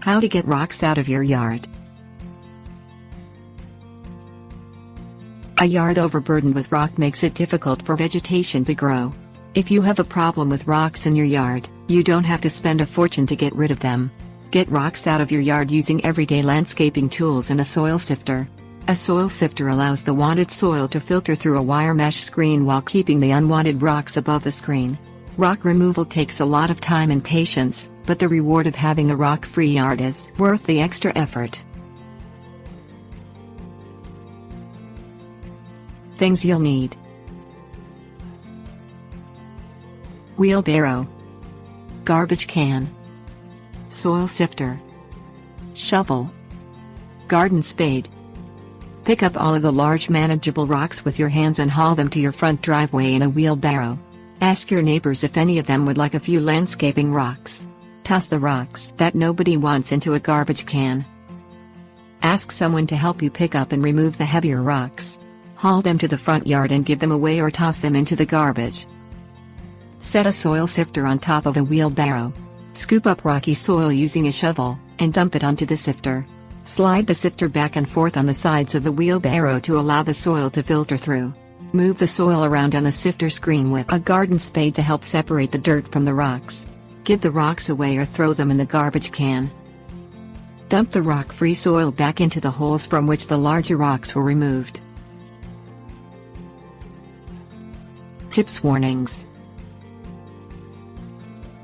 How to get rocks out of your yard. A yard overburdened with rock makes it difficult for vegetation to grow. If you have a problem with rocks in your yard, you don't have to spend a fortune to get rid of them. Get rocks out of your yard using everyday landscaping tools and a soil sifter. A soil sifter allows the wanted soil to filter through a wire mesh screen while keeping the unwanted rocks above the screen. Rock removal takes a lot of time and patience, but the reward of having a rock-free yard is worth the extra effort. Things you'll need: wheelbarrow, garbage can, soil sifter, shovel, garden spade. Pick up all of the large manageable rocks with your hands and haul them to your front driveway in a wheelbarrow. Ask your neighbors if any of them would like a few landscaping rocks. Toss the rocks that nobody wants into a garbage can. Ask someone to help you pick up and remove the heavier rocks. Haul them to the front yard and give them away or toss them into the garbage. Set a soil sifter on top of a wheelbarrow. Scoop up rocky soil using a shovel, and dump it onto the sifter. Slide the sifter back and forth on the sides of the wheelbarrow to allow the soil to filter through. Move the soil around on the sifter screen with a garden spade to help separate the dirt from the rocks. Give the rocks away or throw them in the garbage can. Dump the rock-free soil back into the holes from which the larger rocks were removed. Tips: warnings.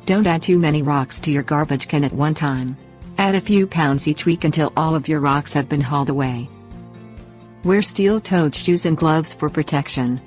Don't add too many rocks to your garbage can at one time. Add a few pounds each week until all of your rocks have been hauled away. Wear steel-toed shoes and gloves for protection.